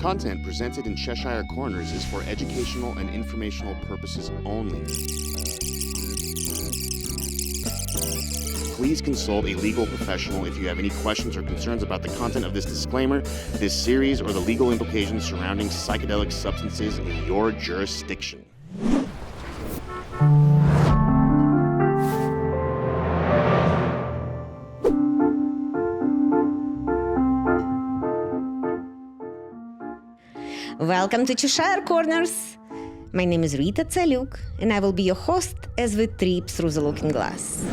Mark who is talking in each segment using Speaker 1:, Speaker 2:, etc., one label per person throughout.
Speaker 1: Content presented in Cheshire Corners is for educational and informational purposes only. Please consult a legal professional if you have any questions or concerns about the content of this disclaimer, this series, or the legal implications surrounding psychedelic substances in your jurisdiction.
Speaker 2: Welcome to Cheshire Corners. My name is Rita Tsaluk, and I will be your host as we trip through the looking glass.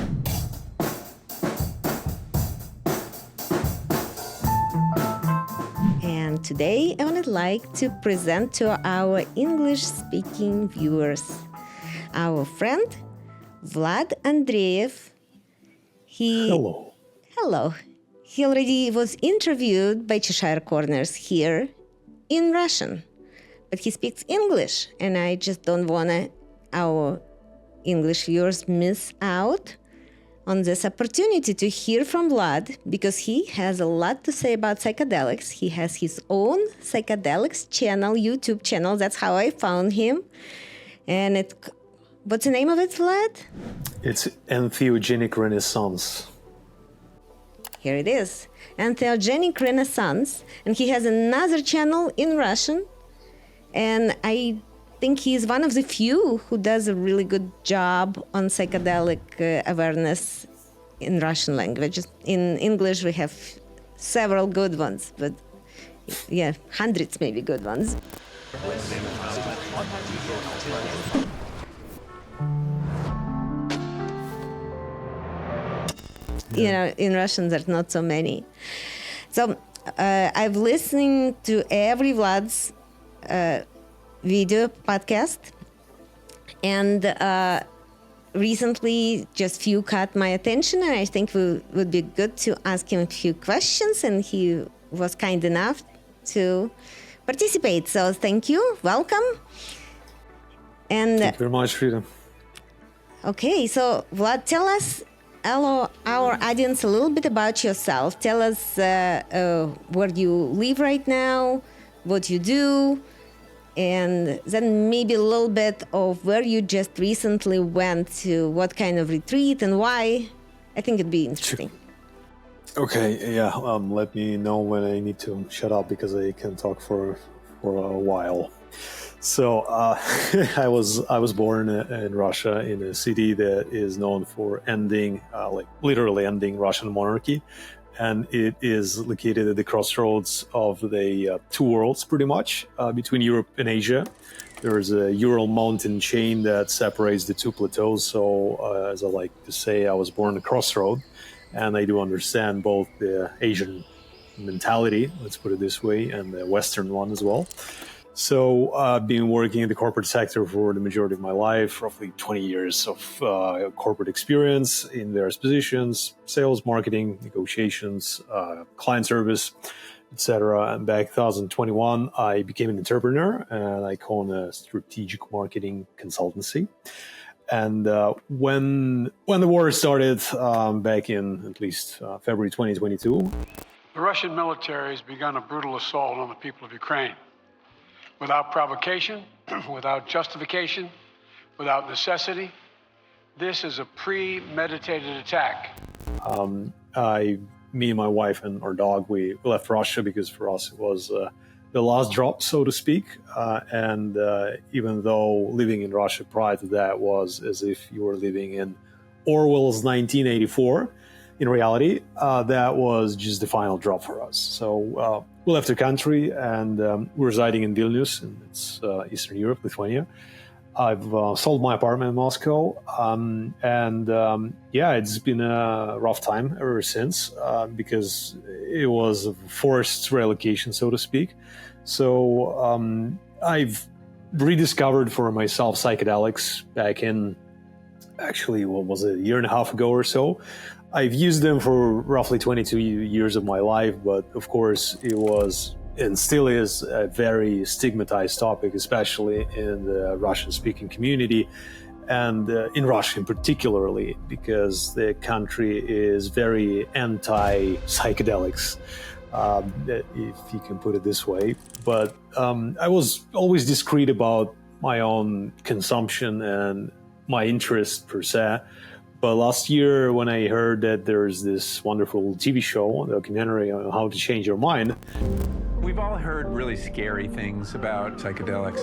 Speaker 2: And today I would like to present to our English-speaking viewers our friend Vlad Andreev. Hello. He already was interviewed by Cheshire Corners here in Russian, but he speaks English, and I just don't want our English viewers miss out on this opportunity to hear from Vlad, because he has a lot to say about psychedelics. He has his own psychedelics channel, YouTube channel. That's how I found him. And what's the name of it, Vlad?
Speaker 3: It's Entheogenic Renaissance.
Speaker 2: Here it is, Entheogenic Renaissance, and he has another channel in Russian, and I think he's one of the few who does a really good job on psychedelic awareness in Russian language. In English, we have several good ones, but yeah, hundreds maybe good ones. You know, in Russian, there's not so many. So I've listened to every Vlad's video podcast, and recently just few caught my attention, and I think it would be good to ask him a few questions, and he was kind enough to participate. So thank you, welcome. And
Speaker 3: thank you very much, Frida.
Speaker 2: Okay, so Vlad, tell us, our audience, a little bit about yourself. Tell us where you live right now, what you do, and then maybe a little bit of where you just recently went to, what kind of retreat and why. I think it'd be interesting.
Speaker 3: Okay, yeah. Let me know when I need to shut up, because I can talk for a while. So I was born in Russia, in a city that is known for literally ending Russian monarchy, and it is located at the crossroads of the two worlds, pretty much, between Europe and Asia. There's a Ural mountain chain that separates the two plateaus. So as I like to say, I was born at a crossroad, and I do understand both the Asian mentality, let's put it this way, and the Western one as well. So I've been working in the corporate sector for the majority of my life, roughly 20 years of corporate experience in various positions, sales, marketing, negotiations, client service, etc. And back in 2021, I became an entrepreneur, and I own a strategic marketing consultancy. And when the war started back in at least February 2022,
Speaker 4: the Russian military has begun a brutal assault on the people of Ukraine. Without provocation, without justification, without necessity. This is a premeditated attack. Me and my wife and our dog, we left Russia because for us it was the last drop, so to speak. And even though living in Russia prior to that was as if you were living in Orwell's 1984, in reality, that was just the final drop for us. So we left the country, and we're residing in Vilnius, and it's Eastern Europe, Lithuania. I've sold my apartment in Moscow, it's been a rough time ever since, because it was a forced relocation, so to speak. So I've rediscovered for myself psychedelics back in, actually, what was it, a year and a half ago or so. I've used them for roughly 22 years of my life, but of course it was and still is a very stigmatized topic, especially in the Russian-speaking community and in Russia in particularly, because the country is very anti-psychedelics.
Speaker 3: if you can put it this way. But I was always discreet about my own consumption and my interest per se. But last year, when I heard that there's this wonderful TV show, documentary on how to change your mind.
Speaker 5: We've all heard really scary things about psychedelics.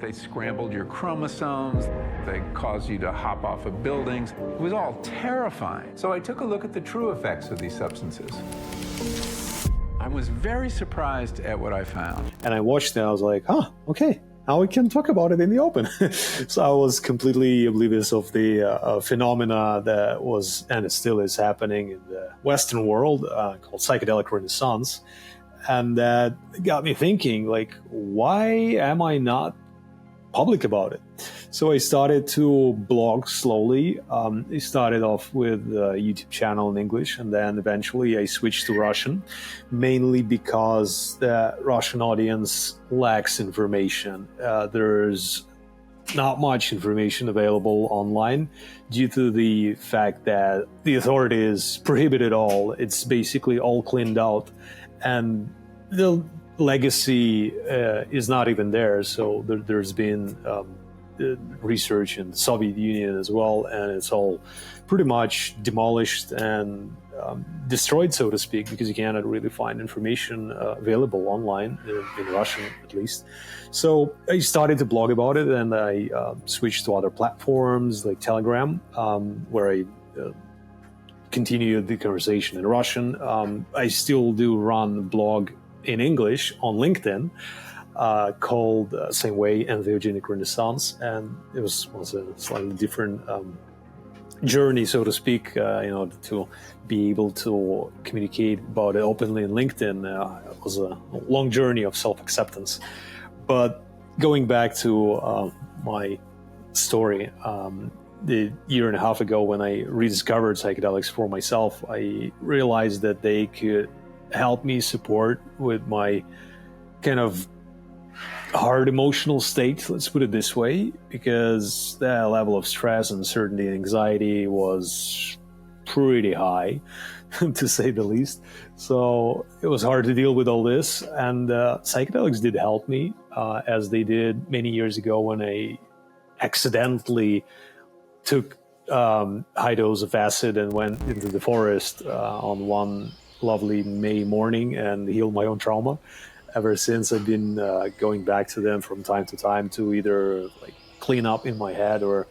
Speaker 5: They scrambled your chromosomes. They caused you to hop off of buildings. It was all terrifying. So I took a look at the true effects of these substances. I was very surprised at what I found.
Speaker 3: And I watched it and I was like, okay. Now we can talk about it in the open. So I was completely oblivious of the phenomena that was, and it still is happening in the Western world, called psychedelic renaissance. And that got me thinking, like, why am I not public about it? So I started to blog slowly. I started off with a YouTube channel in English, and then eventually I switched to Russian, mainly because the Russian audience lacks information. There's not much information available online due to the fact that the authorities prohibited all. It's basically all cleaned out, and the legacy is not even there. So there's been research in the Soviet Union as well, and it's all pretty much demolished and destroyed, so to speak, because you cannot really find information available online, in Russian at least. So I started to blog about it, and I switched to other platforms like Telegram, where I continued the conversation in Russian. I still do run a blog in English on LinkedIn, called same way, Entheogenic Renaissance, and it was a slightly different journey, so to speak, in order to be able to communicate about it openly in LinkedIn. It was a long journey of self-acceptance. But going back to my story, the year and a half ago when I rediscovered psychedelics for myself, I realized that they could help me support with my kind of hard emotional state, let's put it this way, because the level of stress, uncertainty, and anxiety was pretty high, to say the least. So it was hard to deal with all this, and psychedelics did help me, as they did many years ago when I accidentally took high dose of acid and went into the forest on one lovely May morning and healed my own trauma. Ever since, I've been going back to them from time to time to either like clean up in my head or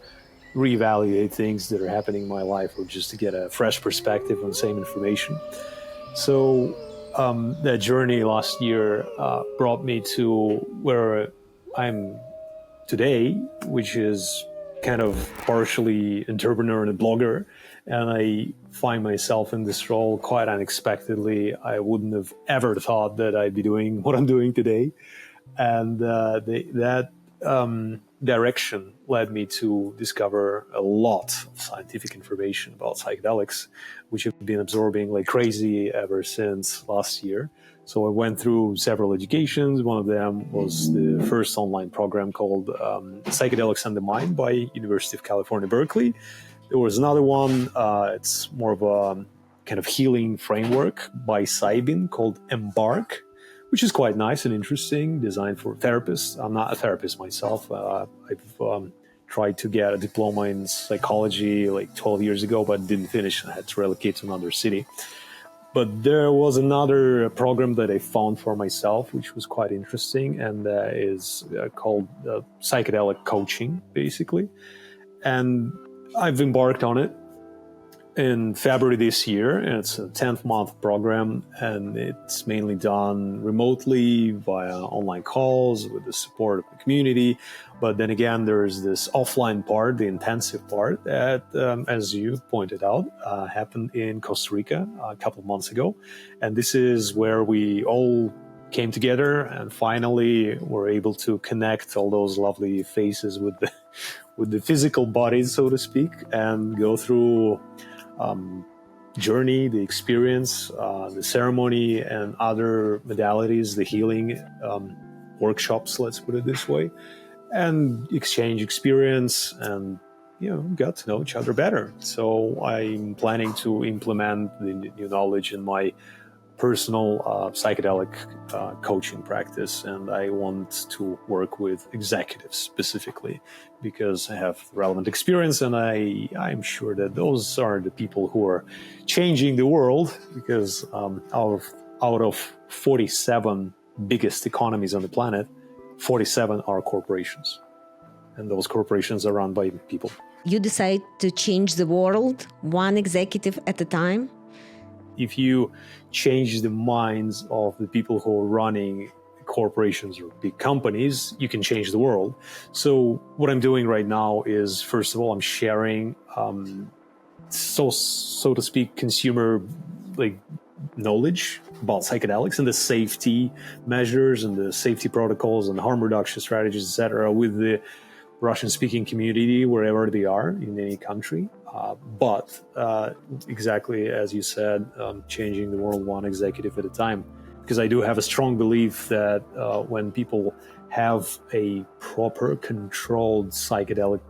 Speaker 3: reevaluate things that are happening in my life, or just to get a fresh perspective on the same information. So that journey last year brought me to where I'm today, which is kind of partially entrepreneur and a blogger. And I find myself in this role quite unexpectedly. I wouldn't have ever thought that I'd be doing what I'm doing today. And that direction led me to discover a lot of scientific information about psychedelics, which I've been absorbing like crazy ever since last year. So I went through several educations. One of them was the first online program called Psychedelics and the Mind by University of California, Berkeley. There was another one, it's more of a kind of healing framework by psilocybin called Embark, which is quite nice and interesting, designed for therapists. I'm not a therapist myself. I've tried to get a diploma in psychology like 12 years ago, but didn't finish. I had to relocate to another city. But there was another program that I found for myself, which was quite interesting, and is called psychedelic coaching, basically. And I've embarked on it in February this year, and it's a 10th-month program, and it's mainly done remotely via online calls with the support of the community. But then again, there's this offline part, the intensive part, that, as you pointed out, happened in Costa Rica a couple of months ago. And this is where we all came together and finally were able to connect all those lovely faces with the physical bodies, so to speak, and go through journey, the experience, the ceremony, and other modalities, the healing workshops, let's put it this way, and exchange experience and, got to know each other better. So I'm planning to implement the new knowledge in my personal psychedelic coaching practice, and I want to work with executives specifically because I have relevant experience, and I'm sure that those are the people who are changing the world, because out of 47 biggest economies on the planet, 47 are corporations, and those corporations are run by people.
Speaker 2: You decide to change the world one executive at a time?
Speaker 3: If you change the minds of the people who are running corporations or big companies, you can change the world. So what I'm doing right now is, first of all, I'm sharing, so to speak, consumer knowledge about psychedelics and the safety measures and the safety protocols and harm reduction strategies, etc., with the Russian-speaking community wherever they are in any country. But exactly as you said, changing the world one executive at a time. Because I do have a strong belief that when people have a proper controlled psychedelic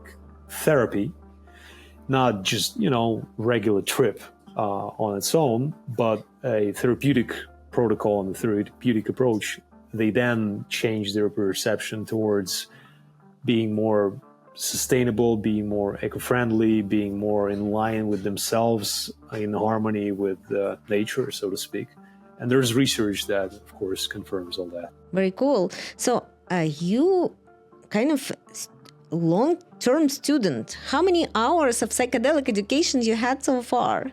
Speaker 3: therapy, not just, regular trip on its own, but a therapeutic protocol and a therapeutic approach, they then change their perception towards being more sustainable, being more eco-friendly, being more in line with themselves, in harmony with nature, so to speak. And there's research that, of course, confirms all that.
Speaker 2: Very cool. So you kind of long-term student. How many hours of psychedelic education you had so far?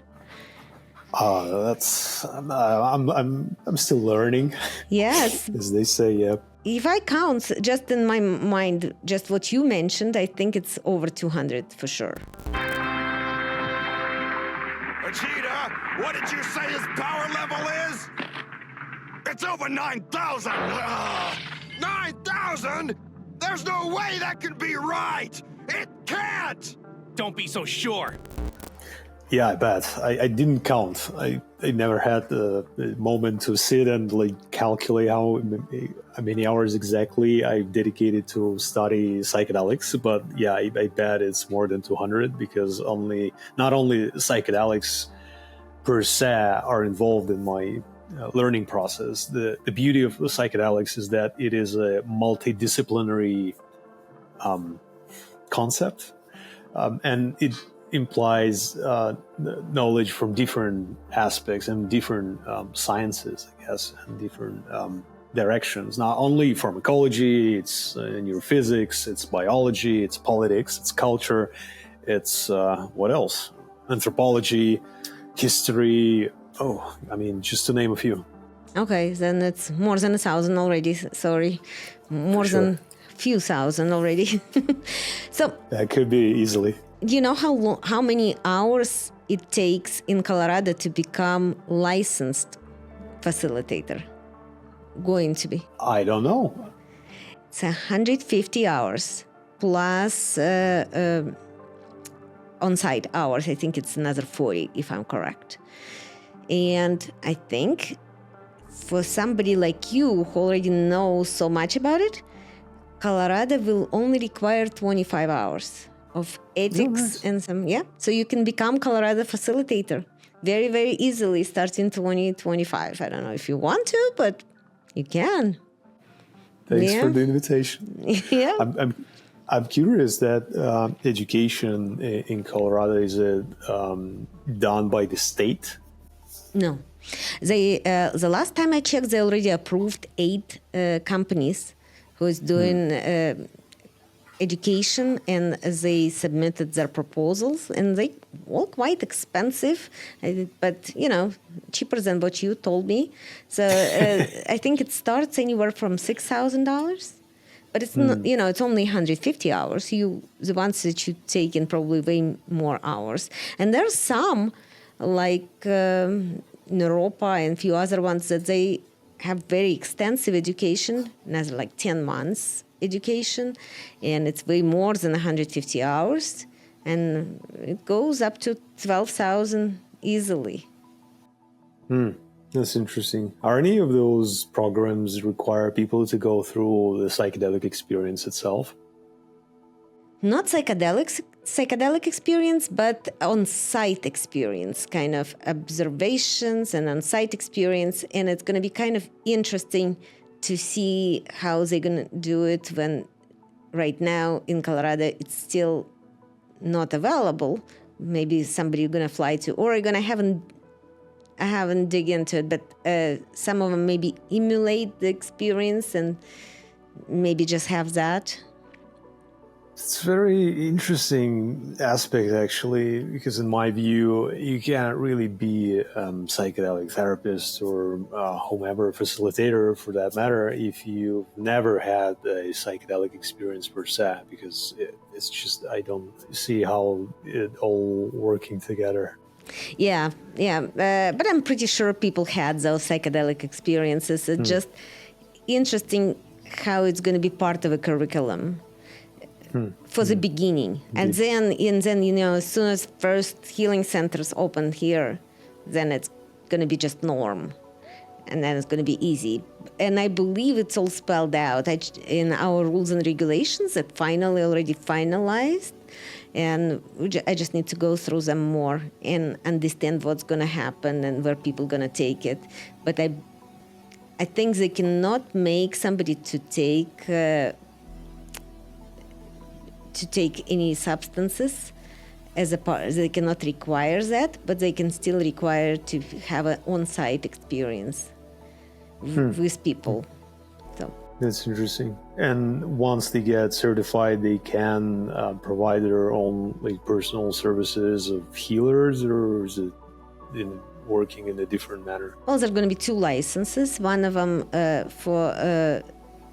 Speaker 3: That's I'm still learning.
Speaker 2: Yes.
Speaker 3: As they say, yeah.
Speaker 2: If I count just in my mind, just what you mentioned, I think it's over 200 for sure.
Speaker 6: Vegeta, what did you say his power level is? It's over 9,000! 9,000? There's no way that can be right! It can't!
Speaker 7: Don't be so sure.
Speaker 3: Yeah, I bet. I didn't count. I never had the moment to sit and calculate how many hours exactly I dedicated to study psychedelics. But yeah, I bet it's more than 200, because not only psychedelics per se are involved in my learning process. The beauty of the psychedelics is that it is a multidisciplinary concept, and it implies knowledge from different aspects and different sciences, I guess, and different directions. Not only pharmacology, it's neurophysics, it's biology, it's politics, it's culture, it's what else? Anthropology, history. Just to name a few.
Speaker 2: Okay, then it's more than 1,000 already. Sorry, more than a few thousand already. So
Speaker 3: that could be easily.
Speaker 2: Do you know how many hours it takes in Colorado to become licensed facilitator? Going to be?
Speaker 3: I don't know.
Speaker 2: It's 150 hours plus on-site hours. I think it's another 40, if I'm correct. And I think for somebody like you who already knows so much about it, Colorado will only require 25 hours of ethics and some, So you can become Colorado facilitator very, very easily starting 2025. I don't know if you want to, but you can.
Speaker 3: Thanks for the invitation.
Speaker 2: Yeah.
Speaker 3: I'm curious that education in Colorado, is it done by the state?
Speaker 2: No. The last time I checked, they already approved 8 companies who is doing education, and they submitted their proposals, and they all quite expensive, but cheaper than what you told me. So I think it starts anywhere from $6,000, but it's not, it's only 150 hours. The ones that you take in probably way more hours, and there's some like Europa and a few other ones that they have very extensive education, another like 10 months education, and it's way more than 150 hours, and it goes up to 12,000 easily.
Speaker 3: That's interesting. Are any of those programs require people to go through the psychedelic experience itself?
Speaker 2: not psychedelic experience, but on-site experience, kind of observations and on-site experience. And it's going to be kind of interesting to see how they're going to do it when right now in Colorado it's still not available. Maybe somebody going to fly to Oregon. I haven't dig into it, but some of them maybe emulate the experience and maybe just have that.
Speaker 3: It's a very interesting aspect, actually, because in my view, you can't really be a psychedelic therapist or whomever facilitator, for that matter, if you've never had a psychedelic experience per se, because it's just, I don't see how it all working together.
Speaker 2: Yeah, but I'm pretty sure people had those psychedelic experiences. It's just interesting how it's going to be part of a curriculum. For the beginning. And then, as soon as first healing centers open here, then it's going to be just norm. And then it's going to be easy. And I believe it's all spelled out in our rules and regulations that finally already finalized. And I just need to go through them more and understand what's going to happen and where people are going to take it. But I think they cannot make somebody to take any substances as a part. They cannot require that, but they can still require to have an on-site experience with people. So
Speaker 3: that's interesting. And once they get certified, they can provide their own personal services of healers, or is it working in a different manner?
Speaker 2: Well, there are going to be 2 licenses. One of them for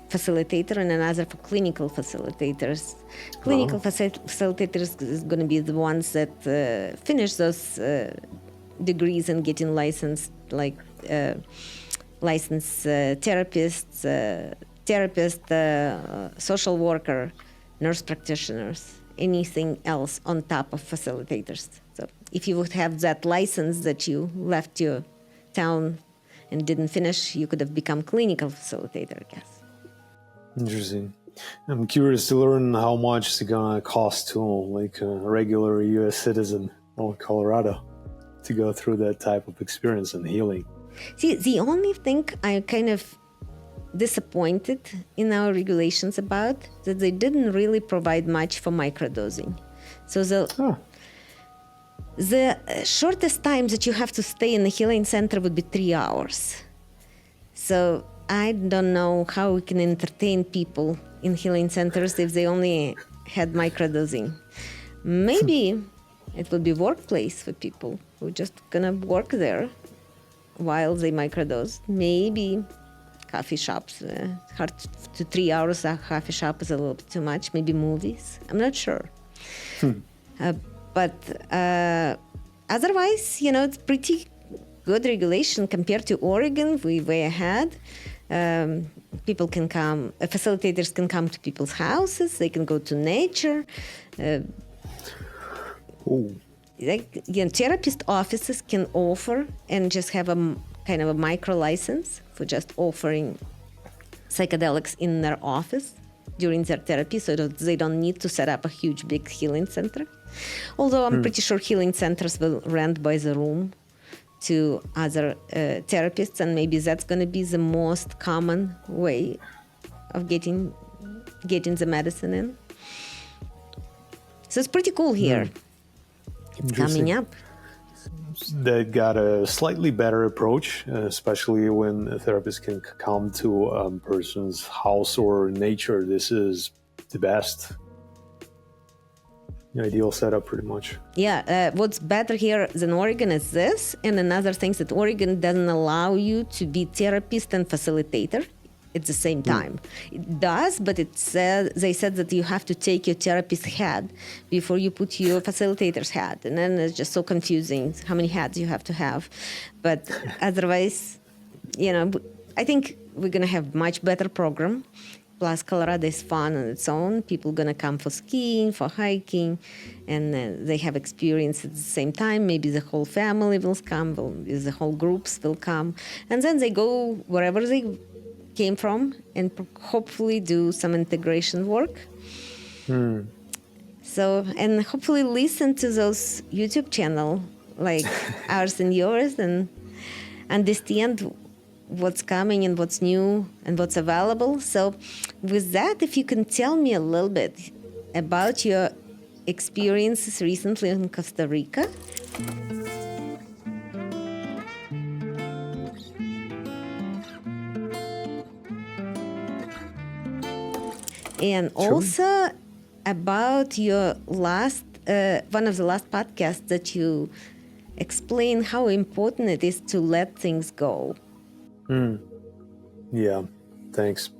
Speaker 2: facilitator and another for clinical facilitators. Clinical facilitators is going to be the ones that finish those degrees and getting licensed, like licensed therapists, social worker, nurse practitioners, anything else on top of facilitators. So if you would have that license that you left your town and didn't finish, you could have become clinical facilitator, I guess.
Speaker 3: Interesting. I'm curious to learn how much it's gonna cost to a regular U.S. citizen of Colorado to go through that type of experience and healing.
Speaker 2: See, the only thing I'm kind of disappointed in our regulations about that they didn't really provide much for microdosing. So the shortest time that you have to stay in the healing center would be 3 hours. So I don't know how we can entertain people in healing centers if they only had microdosing. Maybe it would be workplace for people who just gonna work there while they microdose. Maybe coffee shops, hard to 3 hours a coffee shop is a little bit too much. Maybe movies, I'm not sure. But otherwise, it's pretty good regulation compared to Oregon. We're way ahead. People can come, facilitators can come to people's houses, they can go to nature. Therapist offices can offer and just have a kind of a micro license for just offering psychedelics in their office during their therapy, so that they don't need to set up a huge big healing center. Although I'm pretty sure healing centers will rent by the room to other therapists, and maybe that's going to be the most common way of getting the medicine in. So it's pretty cool here. It's coming up.
Speaker 3: They got a slightly better approach, especially when a therapist can come to a person's house or nature. This is the best. Ideal setup, pretty much.
Speaker 2: Yeah, what's better here than Oregon is this, and another thing that Oregon doesn't allow you to be therapist and facilitator at the same time. It does, but they said that you have to take your therapist hat before you put your facilitator's hat, and then it's just so confusing how many hats you have to have. But otherwise, I think we're going to have much better program. Plus, Colorado is fun on its own. People are going to come for skiing, for hiking, and they have experience at the same time. Maybe the whole family will come, the whole groups will come. And then they go wherever they came from and hopefully do some integration work. So, and hopefully listen to those YouTube channel like ours and yours, and understand what's coming and what's new and what's available. So with that, if you can tell me a little bit about your experiences recently in Costa Rica. And also about your last, one of the last podcasts that you explain how important it is to let things go.
Speaker 3: Yeah, thanks.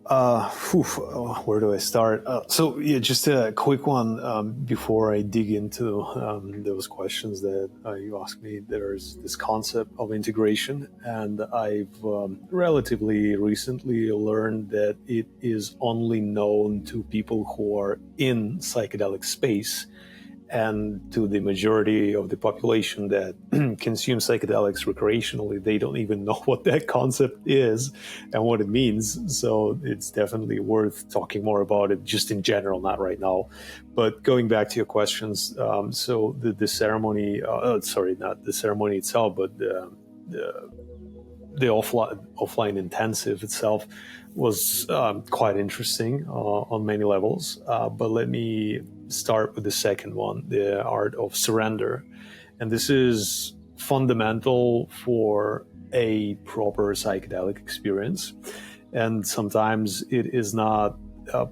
Speaker 3: Where do I start? Just a quick one before I dig into those questions that you asked me. There's this concept of integration, and I've relatively recently learned that it is only known to people who are in psychedelic space, and to the majority of the population that consumes psychedelics recreationally. They don't even know what that concept is and what it means. So it's definitely worth talking more about it just in general, not right now. But going back to your questions, so the ceremony, sorry, not the ceremony itself, but the offline intensive itself was quite interesting on many levels. But let me start with the second one, the art of surrender. And this is fundamental for a proper psychedelic experience. And sometimes it is not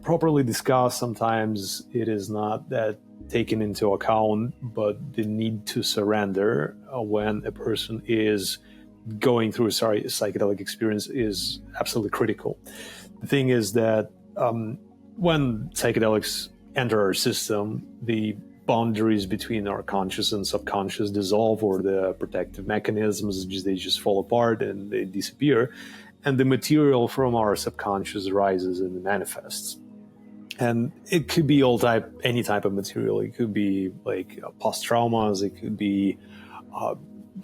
Speaker 3: properly discussed. Sometimes it is not that taken into account, but the need to surrender when a person is going through a psychedelic experience is absolutely critical. The thing is that when psychedelics enter our system, the boundaries between our conscious and subconscious dissolve, or the protective mechanisms, they just fall apart and they disappear. And the material from our subconscious rises and manifests. And it could be any type of material. It could be like past traumas. It could be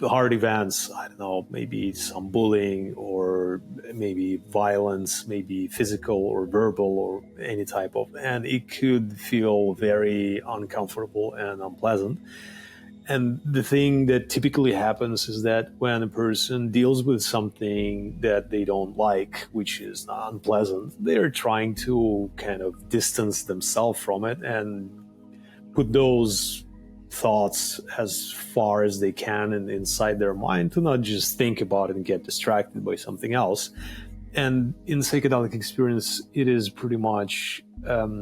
Speaker 3: hard events, I don't know, maybe some bullying, or maybe violence, maybe physical or verbal, or any type of, and it could feel very uncomfortable and unpleasant. And the thing that typically happens is that when a person deals with something that they don't like, which is not unpleasant, they're trying to kind of distance themselves from it and put those thoughts as far as they can and inside their mind, to not just think about it and get distracted by something else. And in psychedelic experience, it is pretty much a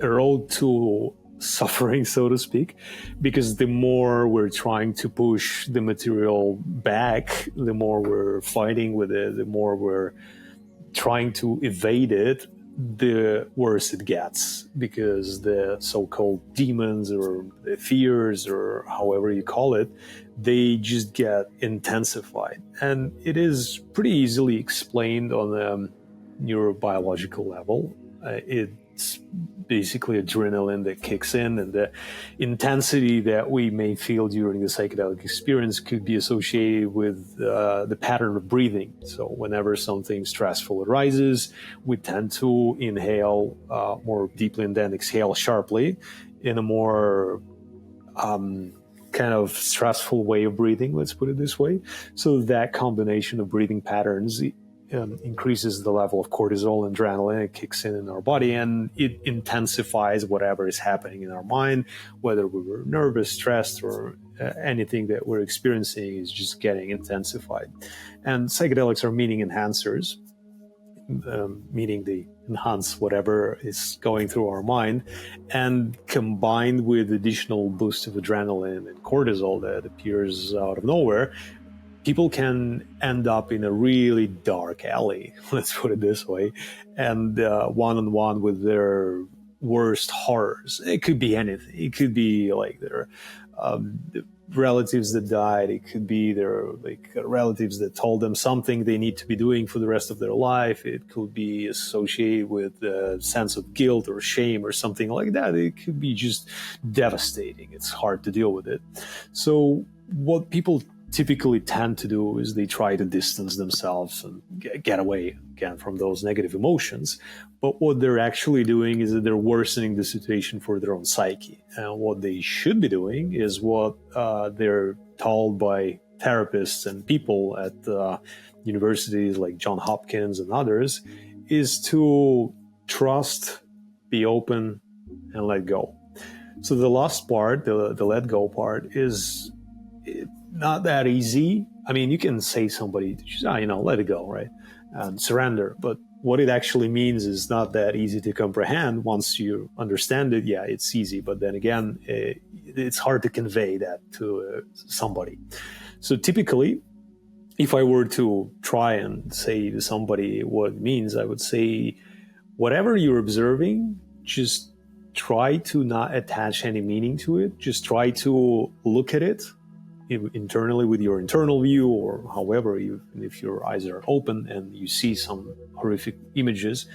Speaker 3: road to suffering, so to speak, because the more we're trying to push the material back, the more we're fighting with it, the more we're trying to evade it, the worse it gets, because the so-called demons or the fears, or however you call it, they just get intensified. And it is pretty easily explained on a neurobiological level. It's basically adrenaline that kicks in, and the intensity that we may feel during the psychedelic experience could be associated with the pattern of breathing. So whenever something stressful arises, we tend to inhale more deeply and then exhale sharply in a more kind of stressful way of breathing, let's put it this way. So that combination of breathing patterns increases the level of cortisol and adrenaline. It kicks in our body, and it intensifies whatever is happening in our mind, whether we were nervous, stressed, or anything that we're experiencing is just getting intensified. And psychedelics are meaning enhancers, meaning they enhance whatever is going through our mind, and combined with additional boost of adrenaline and cortisol that appears out of nowhere, people can end up in a really dark alley, let's put it this way, and one-on-one with their worst horrors. It could be anything. It could be like their relatives that died. It could be their relatives that told them something they need to be doing for the rest of their life. It could be associated with a sense of guilt or shame or something like that. It could be just devastating. It's hard to deal with it. So what people typically tend to do is they try to distance themselves and get away again from those negative emotions. But what they're actually doing is that they're worsening the situation for their own psyche. And what they should be doing is what they're told by therapists and people at universities like Johns Hopkins and others, is to trust, be open, and let go. So the last part, the let go part, is not that easy. I mean, you can say somebody, let it go, right? And surrender. But what it actually means is not that easy to comprehend. Once you understand it, yeah, it's easy. But then again, it's hard to convey that to somebody. So typically, if I were to try and say to somebody what it means, I would say, whatever you're observing, just try to not attach any meaning to it. Just try to look at it internally with your internal view, or however, if your eyes are open and you see some horrific images,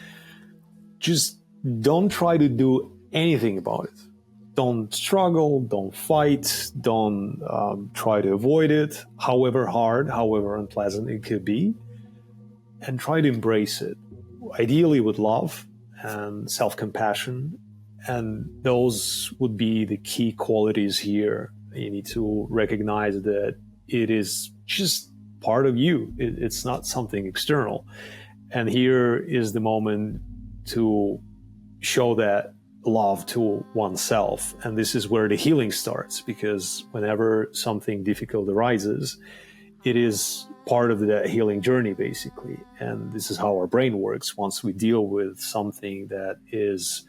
Speaker 3: just don't try to do anything about it. Don't struggle, don't fight, don't try to avoid it, however hard, however unpleasant it could be, and try to embrace it, ideally with love and self-compassion. And those would be the key qualities here. You need to recognize that it is just part of you. It's not something external. And here is the moment to show that love to oneself. And this is where the healing starts, because whenever something difficult arises, it is part of the healing journey, basically. And this is how our brain works. Once we deal with something that is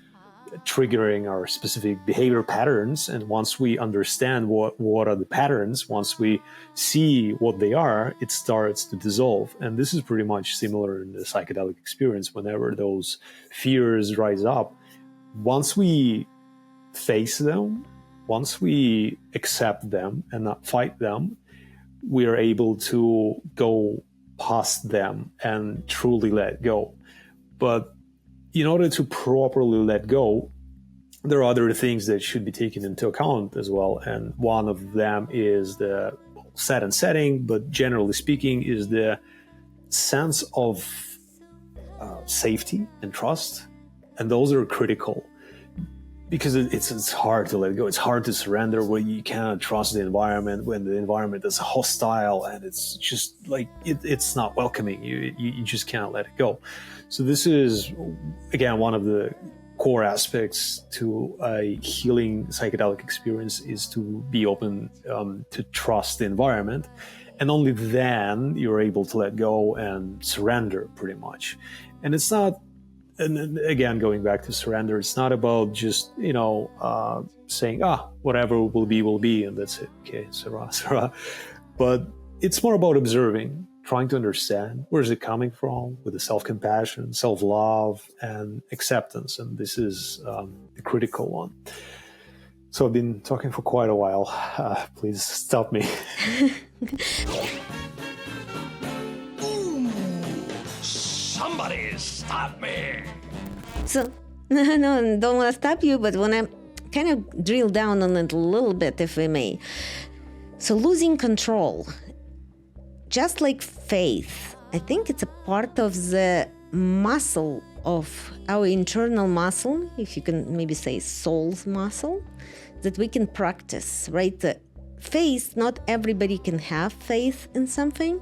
Speaker 3: triggering our specific behavior patterns, and once we understand what are the patterns, once we see what they are, it starts to dissolve. And this is pretty much similar in the psychedelic experience. Whenever those fears rise up, once we face them, once we accept them and not fight them, we are able to go past them and truly let go. But in order to properly let go, there are other things that should be taken into account as well. And one of them is the set and setting, but generally speaking, is the sense of safety and trust. And those are critical, because it's hard to let go. It's hard to surrender when you cannot trust the environment, when the environment is hostile and it's just like it's not welcoming. You just can't let it go. So this is, again, one of the core aspects to a healing psychedelic experience, is to be open to trust the environment. And only then you're able to let go and surrender, pretty much. And it's not, and again, going back to surrender, it's not about just, saying, whatever will be, and that's it. Okay, Sarah. But it's more about observing, trying to understand where is it coming from, with the self-compassion, self-love, and acceptance. And this is the critical one. So I've been talking for quite a while. Please stop me.
Speaker 6: Somebody stop me!
Speaker 2: So, no, don't want to stop you, but want to kind of drill down on it a little bit, if we may. So losing control, just like faith, I think it's a part of the muscle of our internal muscle, if you can maybe say soul's muscle, that we can practice, right? Faith, not everybody can have faith in something,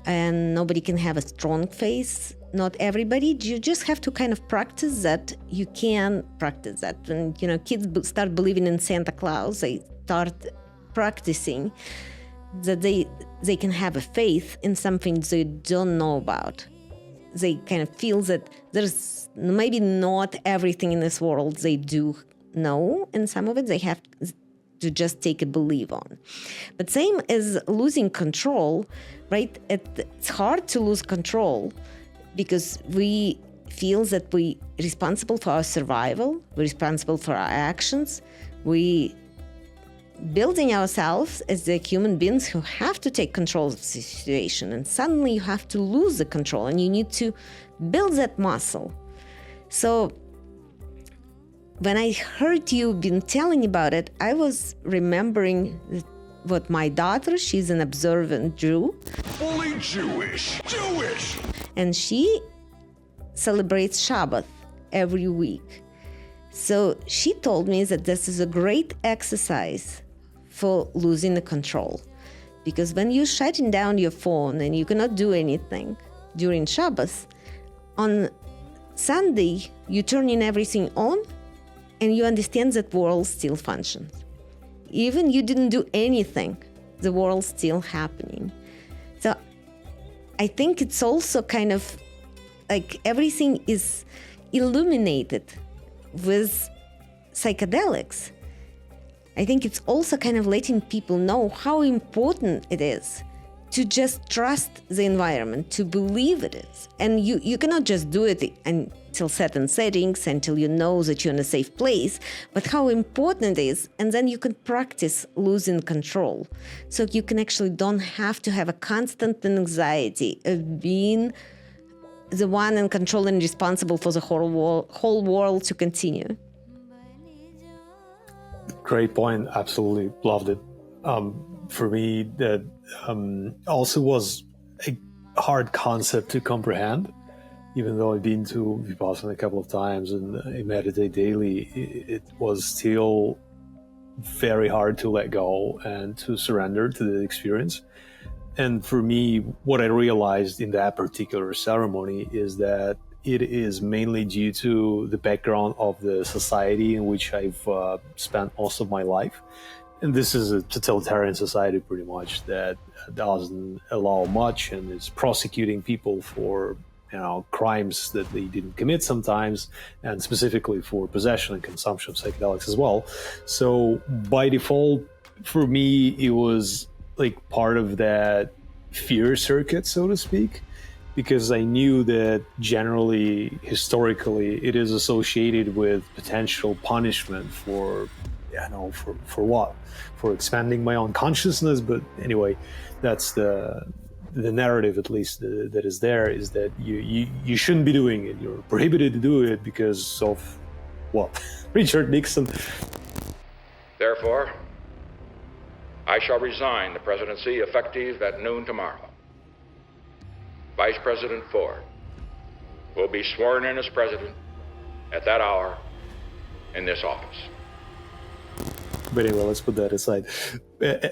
Speaker 2: and nobody can have a strong faith. Not everybody. You just have to kind of practice that. You can practice that. When kids start believing in Santa Claus, they start practicing that they can have a faith in something they don't know about. They kind of feel that there's maybe not everything in this world they do know, and some of it they have to just take a belief on. But same as losing control, right? It's hard to lose control because we feel that we're responsible for our survival, we're responsible for our actions, we building ourselves as the human beings who have to take control of the situation, and suddenly you have to lose the control and you need to build that muscle. So when I heard you been telling about it, I was remembering what my daughter, she's an observant Jew,
Speaker 6: Fully Jewish. Jewish!
Speaker 2: and she celebrates Shabbat every week. So she told me that this is a great exercise for losing the control. Because when you're shutting down your phone and you cannot do anything during Shabbos, on Sunday, you turn in everything on and you understand that world still functions. Even you didn't do anything, the world's still happening. So I think it's also kind of like everything is illuminated with psychedelics. I think it's also kind of letting people know how important it is to just trust the environment, to believe it is. And you cannot just do it until certain settings, until you know that you're in a safe place, but how important it is. And then you can practice losing control. So you can actually don't have to have a constant anxiety of being the one in control and responsible for the whole world to continue.
Speaker 3: Great point. Absolutely loved it. For me, that also was a hard concept to comprehend. Even though I've been to Vipassana a couple of times and I meditate daily, it was still very hard to let go and to surrender to the experience. And for me, what I realized in that particular ceremony is that it is mainly due to the background of the society in which I've spent most of my life. And this is a totalitarian society pretty much that doesn't allow much and is prosecuting people for crimes that they didn't commit sometimes, and specifically for possession and consumption of psychedelics as well. So by default, for me, it was like part of that fear circuit, so to speak, because I knew that generally, historically, it is associated with potential punishment for what? For expanding my own consciousness. But anyway, that's the narrative, at least, that is there, is that you shouldn't be doing it. You're prohibited to do it because of what? Richard Nixon.
Speaker 7: Therefore, I shall resign the presidency effective at noon tomorrow. Vice President Ford will be sworn in as president at that hour in this office.
Speaker 3: But anyway, let's put that aside.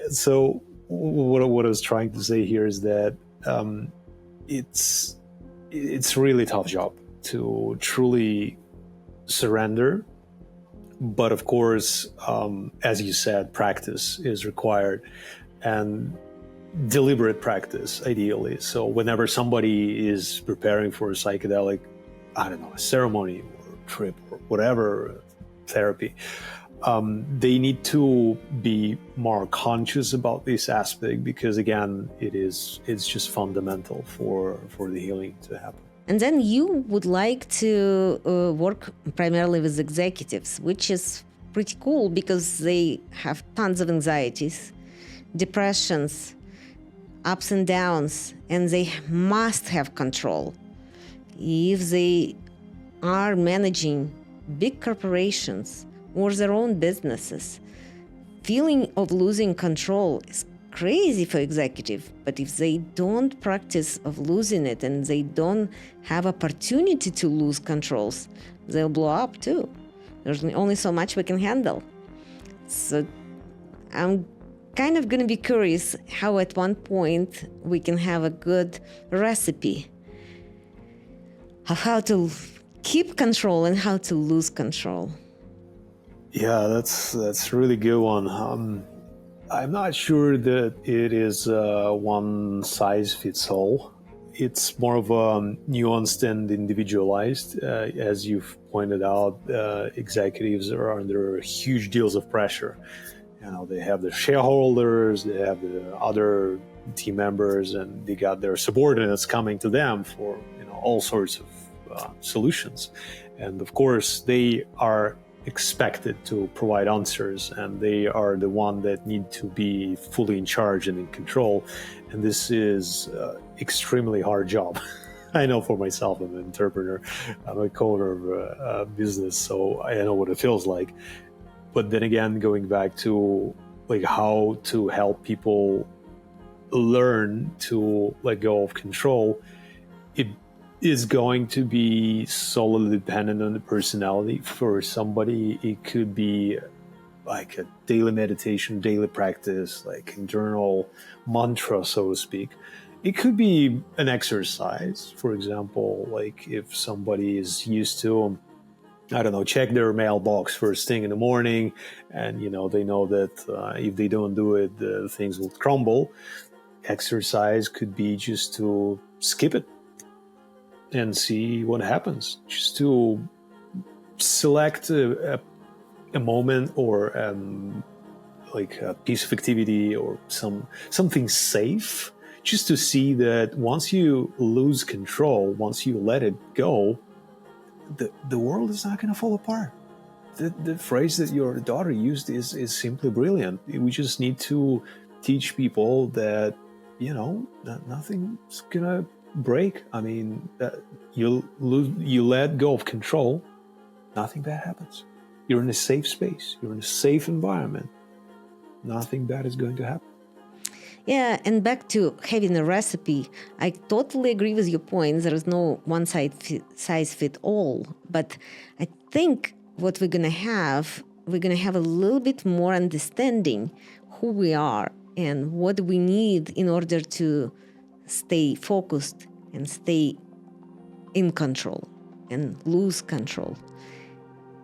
Speaker 3: So what I was trying to say here is that it's a really tough job to truly surrender. But of course, as you said, practice is required, and deliberate practice, ideally. So whenever somebody is preparing for a psychedelic, a ceremony or trip or whatever, therapy, they need to be more conscious about this aspect, because again, it's just fundamental for the healing to happen.
Speaker 2: And then you would like to work primarily with executives, which is pretty cool because they have tons of anxieties, depressions, ups and downs, and they must have control. If they are managing big corporations or their own businesses, feeling of losing control is crazy for executive. But if they don't practice of losing it and they don't have opportunity to lose controls, they'll blow up too. There's only so much we can handle. So I'm kind of going to be curious how at one point we can have a good recipe of how to keep control and how to lose control.
Speaker 3: Yeah, that's a really good one. I'm not sure that it is one size fits all. It's more of a nuanced and individualized. As you've pointed out, executives are under huge deals of pressure. They have the shareholders, they have the other team members, and they got their subordinates coming to them for all sorts of solutions. And of course, they are expected to provide answers, and they are the one that need to be fully in charge and in control. And this is extremely hard job. I know for myself, I'm an entrepreneur, I'm a co-owner of a business, so I know what it feels like. But then again, going back to like how to help people learn to let go of control, it is going to be solely dependent on the personality. For somebody, it could be like a daily meditation, daily practice, like internal mantra, so to speak. It could be an exercise, for example, like if somebody is used to, I don't know, check their mailbox first thing in the morning, and they know that if they don't do it, things will crumble. Exercise could be just to skip it and see what happens. Just to select a moment or like a piece of activity or something safe, just to see that once you lose control, once you let it go, the world is not going to fall apart. The phrase that your daughter used is simply brilliant. We just need to teach people that nothing's going to break. I mean, you let go of control, nothing bad happens. You're in a safe space. You're in a safe environment. Nothing bad is going to happen.
Speaker 2: Yeah, and back to having a recipe, I totally agree with your point. There is no one size fit all. But I think what we're going to have a little bit more understanding who we are and what we need in order to stay focused and stay in control and lose control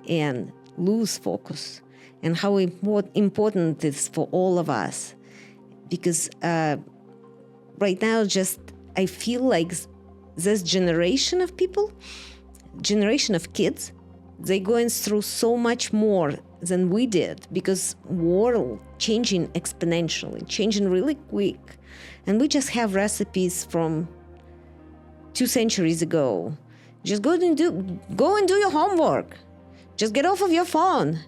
Speaker 2: and lose focus, and how important it is for all of us. Because right now, I feel like this generation of kids, they're going through so much more than we did, because world changing exponentially, changing really quick. And we just have recipes from 2 centuries ago. Just go and do your homework. Just get off of your phone.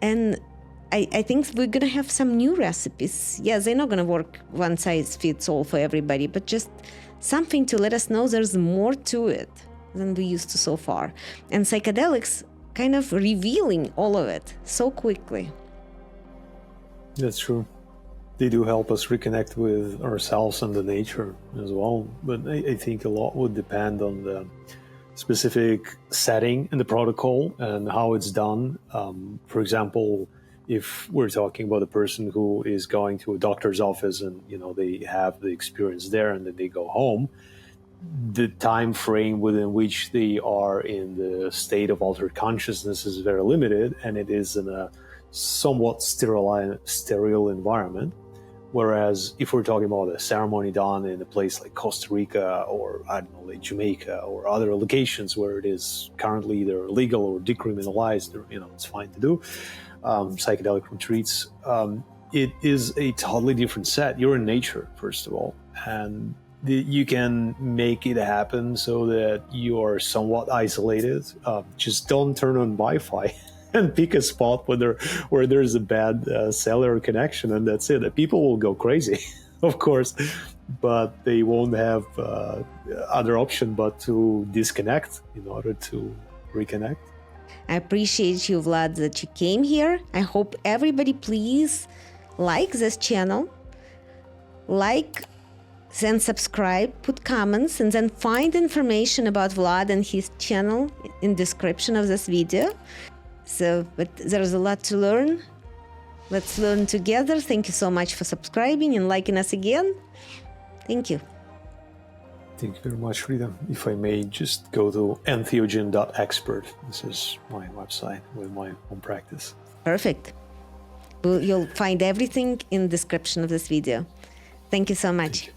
Speaker 2: And I think we're going to have some new recipes. Yes, they're not going to work one size fits all for everybody, but just something to let us know there's more to it than we used to so far. And psychedelics kind of revealing all of it so quickly.
Speaker 3: That's true. They do help us reconnect with ourselves and the nature as well. But I think a lot would depend on the specific setting in the protocol and how it's done. For example, if we're talking about a person who is going to a doctor's office and they have the experience there and then they go home, the time frame within which they are in the state of altered consciousness is very limited, and it is in a somewhat sterile environment. Whereas if we're talking about a ceremony done in a place like Costa Rica or, I don't know, like Jamaica or other locations where it is currently either legal or decriminalized, or, it's fine to do, psychedelic retreats, it is a totally different set. You're in nature, first of all, and you can make it happen so that you are somewhat isolated. Just don't turn on Wi-Fi and pick a spot where there's a bad cellular connection, and that's it. People will go crazy, of course, but they won't have other option but to disconnect in order to reconnect.
Speaker 2: I appreciate you, Vlad, that you came here. I hope everybody please like this channel, then subscribe, put comments, and then find information about Vlad and his channel in description of this video. But there's a lot to learn. Let's learn together. Thank you so much for subscribing and liking us again. Thank you.
Speaker 3: Thank you very much, Rita. If I may just go to entheogen.expert. This is my website with my own practice.
Speaker 2: Perfect. You'll find everything in the description of this video. Thank you so much.